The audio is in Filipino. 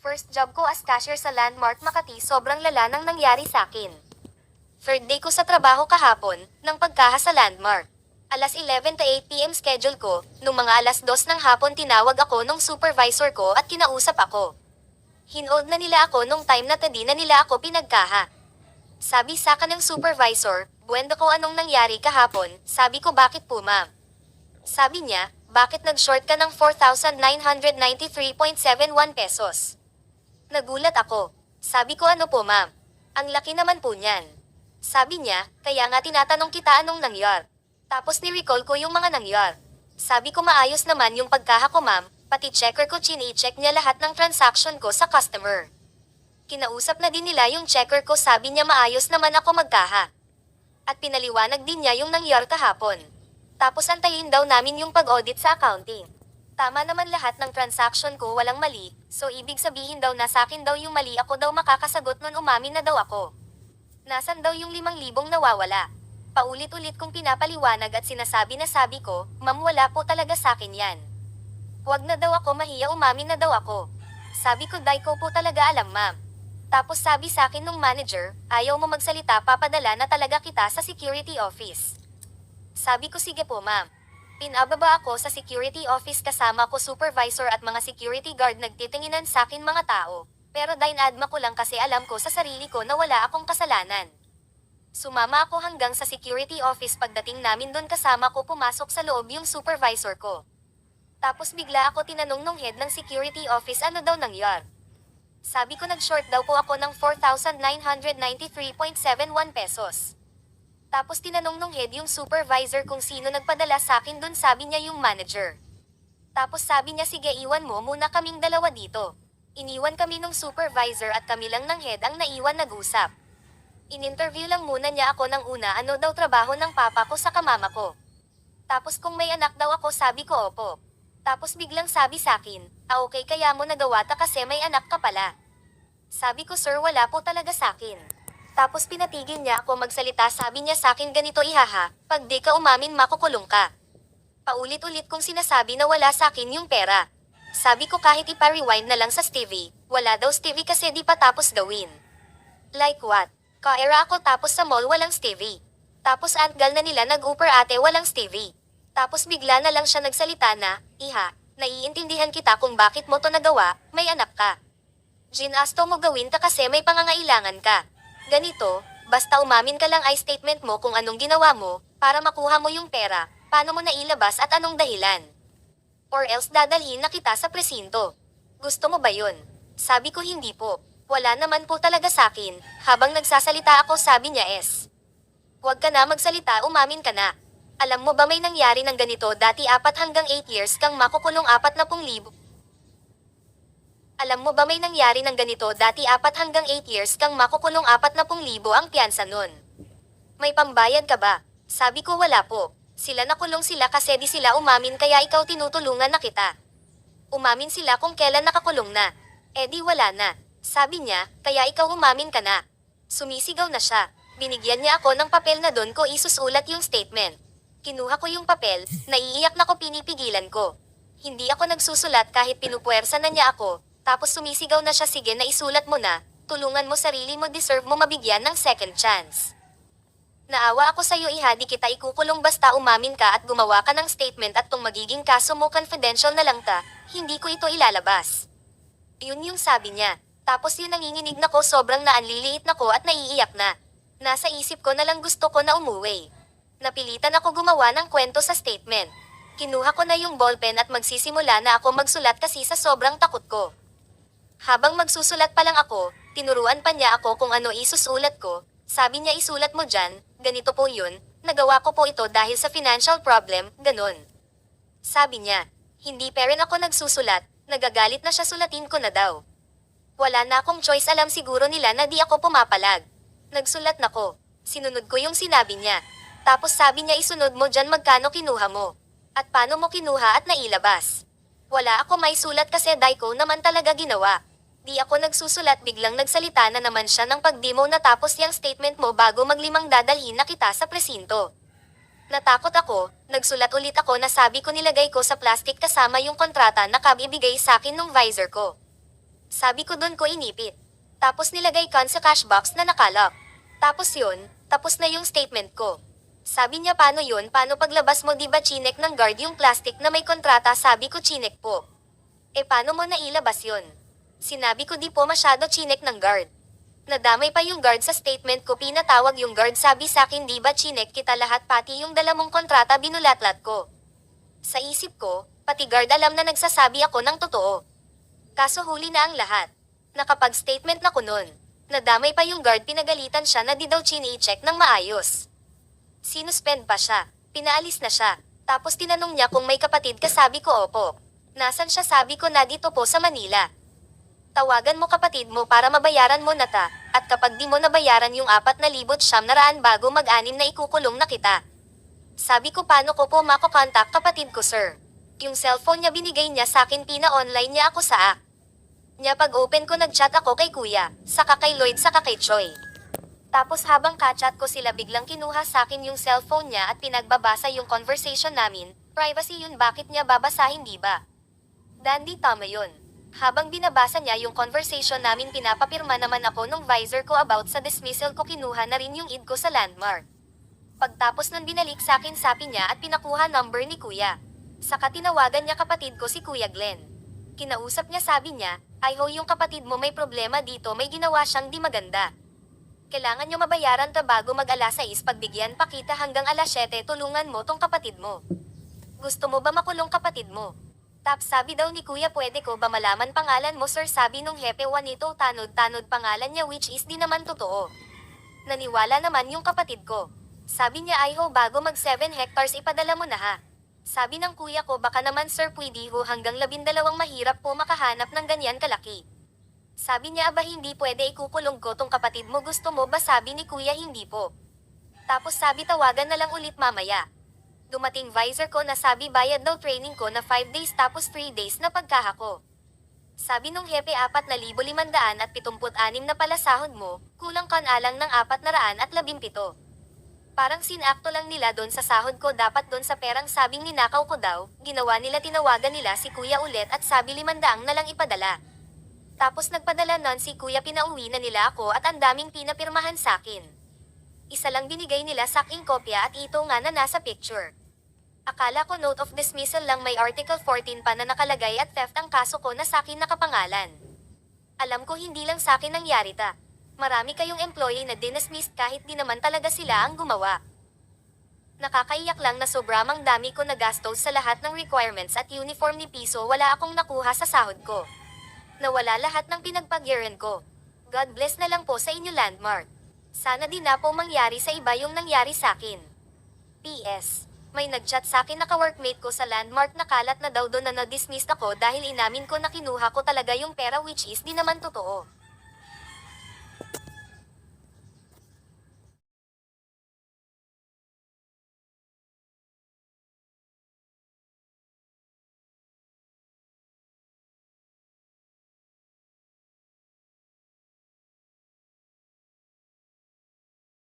First job ko as cashier sa Landmark Makati, sobrang lala nang nangyari sa akin. Third day ko sa trabaho kahapon, nang pagkaha sa Landmark. Alas 11 to 8 PM schedule ko, nung mga alas 2 ng hapon tinawag ako nung supervisor ko at kinausap ako. Hinold na nila ako nung time na tadi na nila ako pinagkaha. Sabi sa akin ng supervisor, "Buwendo ko, anong nangyari kahapon?" Sabi ko, "Bakit po ma'am?" Sabi niya, "Bakit nag-short ka ng 4,993.71 pesos?" Nagulat ako. Sabi ko, "Ano po ma'am? Ang laki naman po niyan." Sabi niya, "Kaya nga tinatanong kita anong nangyar." Tapos ni-recall ko yung mga nangyar. Sabi ko, "Maayos naman yung pagkaha ko ma'am, pati checker ko chini-check niya lahat ng transaction ko sa customer." Kinausap na din nila yung checker ko, sabi niya maayos naman ako magkaha. At pinaliwanag din niya yung nangyar kahapon. Tapos antayin daw namin yung pag-audit sa accounting. Tama naman lahat ng transaction ko, walang mali, so ibig sabihin daw na sa akin daw yung mali, ako daw makakasagot nun, umamin na daw ako. Nasaan daw yung 5,000 nawawala? Paulit-ulit kong pinapaliwanag at sinasabi na sabi ko, "Ma'am, wala po talaga sa akin yan." Huwag na daw ako mahiya, umamin na daw ako. Sabi ko, "Dai ko po talaga alam ma'am." Tapos sabi sa akin nung manager, "Ayaw mo magsalita, papadala na talaga kita sa security office." Sabi ko, "Sige po ma'am." Pinababa ako sa security office, kasama ko supervisor at mga security guard, nagtitinginan sa akin mga tao. Pero dinadma ko lang kasi alam ko sa sarili ko na wala akong kasalanan. Sumama ako hanggang sa security office. Pagdating namin doon, kasama ko pumasok sa loob yung supervisor ko. Tapos bigla ako tinanong nung head ng security office, ano daw nangyar. Sabi ko, nag-short daw po ako ng 4,993.71 pesos. Tapos tinanong nung head yung supervisor kung sino nagpadala sa akin dun, sabi niya yung manager. Tapos sabi niya, "Sige, iwan mo muna kaming dalawa dito." Iniwan kami nung supervisor at kami lang ng head ang naiwan nag-usap. In-interview lang muna niya ako ng una, ano daw trabaho ng papa ko sa kamama ko. Tapos kung may anak daw ako, sabi ko opo. Tapos biglang sabi sa akin, "Okay, kaya mo nagawa ta kasi may anak ka pala." Sabi ko, "Sir, wala po talaga sa akin." Tapos pinatigil niya ako magsalita, sabi niya sa akin, "Ganito ihaha, pag di ka umamin makukulong ka." Paulit-ulit kong sinasabi na wala sa akin yung pera. Sabi ko, kahit ipa-rewind na lang sa Stevie, wala daw Stevie kasi di pa tapos gawin. Like what? Ka-era ako tapos sa mall walang Stevie. Tapos antgal na nila nag-Uber, ate walang Stevie. Tapos bigla na lang siya nagsalita na, "Iha, naiintindihan kita kung bakit mo to nagawa, may anak ka. Ginasto mo gawin ta kasi may pangangailangan ka. Ganito, basta umamin ka lang ay statement mo kung anong ginawa mo, para makuha mo yung pera, paano mo nailabas at anong dahilan. Or else dadalhin na kita sa presinto. Gusto mo ba yun?" Sabi ko, "Hindi po. Wala naman po talaga sa akin." Habang nagsasalita ako, sabi niya, "Huwag ka na magsalita, umamin ka na. Alam mo ba may nangyari ng ganito dati, 4 hanggang 8 years kang makukulong, 40,000. Alam mo ba may nangyari ng ganito dati, 4 hanggang 8 years kang makukulong, 40,000 ang piyansa nun. May pambayad ka ba?" Sabi ko, "Wala po. Sila nakulong sila kasi di sila umamin, kaya ikaw tinutulungan na kita." Umamin sila kung kailan nakakulong na. Di wala na. Sabi niya, "Kaya ikaw umamin ka na." Sumisigaw na siya. Binigyan niya ako ng papel na doon ko isusulat yung statement. Kinuha ko yung papel, naiiyak na ko, pinipigilan ko. Hindi ako nagsusulat kahit pinupuwersa na niya ako. Tapos sumisigaw na siya, "Sige na, isulat mo na. Tulungan mo sarili mo, deserve mo mabigyan ng second chance. Naawa ako sa'yo, iha, di kita ikukulong basta umamin ka at gumawa ka ng statement, at kung magiging kaso mo confidential na lang ta, hindi ko ito ilalabas." Yun yung sabi niya. Tapos yun, nanginginig na ko, sobrang naanliliit na ko at naiiyak na. Nasa isip ko na lang, gusto ko na umuwi. Napilitan ako gumawa ng kwento sa statement. Kinuha ko na yung ballpen at magsisimula na ako magsulat kasi sa sobrang takot ko. Habang magsusulat pa lang ako, tinuruan pa niya ako kung ano isusulat ko. Sabi niya, "Isulat mo dyan, ganito po yun, nagawa ko po ito dahil sa financial problem, ganon." Sabi niya, hindi pa rin ako nagsusulat, nagagalit na siya, "Sulatin ko na daw." Wala na akong choice, alam siguro nila na di ako pumapalag. Nagsulat na ko. Sinunod ko yung sinabi niya. Tapos sabi niya, "Isunod mo dyan magkano kinuha mo. At paano mo kinuha at nailabas." Wala ako may sulat kasi dai ko naman talaga ginawa. Di ako nagsusulat, biglang nagsalita na naman siya ng pag-demo na, "Tapos yung statement mo bago maglimang dadalhin na kita sa presinto." Natakot ako, nagsulat ulit ako na sabi ko nilagay ko sa plastic kasama yung kontrata na cab ibigay sa akin nung visor ko. Sabi ko dun ko inipit. Tapos nilagay kan sa cash box na nakalak. Tapos yun, tapos na yung statement ko. Sabi niya paano yun, paano paglabas mo di ba chinek ng guard yung plastic na may kontrata, sabi ko chinek po. Paano mo nailabas yun? Sinabi ko di po masyado chinek ng guard. Nadamay pa yung guard sa statement ko, pinatawag yung guard, sabi sa akin di ba chinek kita lahat pati yung dala mong kontrata, binulatlat ko. Sa isip ko, pati guard alam na nagsasabi ako ng totoo. Kaso huli na ang lahat. Nakapag-statement na ko nun. Nadamay pa yung guard, pinagalitan siya na di daw chini-check ng maayos. Sinuspend pa siya. Pinaalis na siya. Tapos tinanong niya kung may kapatid ka, sabi ko opo. Nasaan siya, sabi ko na dito po sa Manila. Tawagan mo kapatid mo para mabayaran mo na ta, at kapag di mo nabayaran yung 4,900 bago mag-anim na ikukulong na kita. Sabi ko paano ko po makokontak kapatid ko, sir? Yung cellphone niya binigay niya sa akin, pina-online niya ako sa app. Niya pag-open ko nag-chat ako kay kuya, saka kay Lloyd, saka kay Choi. Tapos habang ka-chat ko sila biglang kinuha sa akin yung cellphone niya at pinagbabasa yung conversation namin. Privacy yun, bakit niya babasahin di ba? Dandy, tama yun. Habang binabasa niya yung conversation namin, pinapapirma naman ako nung visor ko about sa dismissal ko, kinuha na rin yung ID ko sa landmark. Pagtapos nun binalik sa akin sapi niya at pinakuha number ni kuya. Saka tinawagan niya kapatid ko si Kuya Glenn. Kinausap niya, sabi niya, ay ho yung kapatid mo may problema dito, may ginawa siyang di maganda. Kailangan nyo mabayaran ta bago mag alas 6, pagbigyan pa kita hanggang alas 7, tulungan mo tong kapatid mo. Gusto mo ba makulong kapatid mo? Tap, sabi daw ni kuya, pwede ko ba malaman pangalan mo, sir? Sabi nung hepe, Juanito, tanod-tanod pangalan niya, which is di naman totoo. Naniwala naman yung kapatid ko. Sabi niya, ay ho, bago mag 7 hectares ipadala mo na ha. Sabi ng kuya ko, baka naman sir pwede ho, hanggang 12 mahirap po makahanap ng ganyan kalaki. Sabi niya, aba hindi pwede, ikukulong ko tong kapatid mo, gusto mo ba? Sabi ni kuya, hindi po. Tapos sabi tawagan na lang ulit mamaya. Dumating visor ko na sabi bayad daw training ko na 5 days tapos 3 days na pagkahako. Sabi nung hepe 4,500 at 76 na pala sahod mo, kulang kan alang ng 417. Parang sinakto lang nila doon sa sahod ko, dapat doon sa perang sabing ninakaw ko daw, ginawa nila, tinawagan nila si kuya ulit at sabi 500 na lang ipadala. Tapos nagpadala nun si kuya, pinauwi na nila ako at ang daming pinapirmahan sa akin. Isa lang binigay nila sa aking kopya at ito nga na nasa picture. Akala ko note of dismissal lang, may article 14 pa na nakalagay at theft ang kaso ko na sa akin nakapangalan. Alam ko hindi lang sa akin nangyari ta. Marami kayong employee na dinismissed kahit di naman talaga sila ang gumawa. Nakakaiyak lang na sobramang dami ko nagastos sa lahat ng requirements at uniform ni piso, wala akong nakuha sa sahod ko. Nawala lahat ng pinagpagyaran ko. God bless na lang po sa inyo, landmark. Sana di na po mangyari sa iba yung nangyari sa akin. PS. May nagchat sa akin na ka-workmate ko sa landmark, nakalat na daw doon na na-dismissed ako dahil inamin ko na kinuha ko talaga yung pera, which is di naman totoo.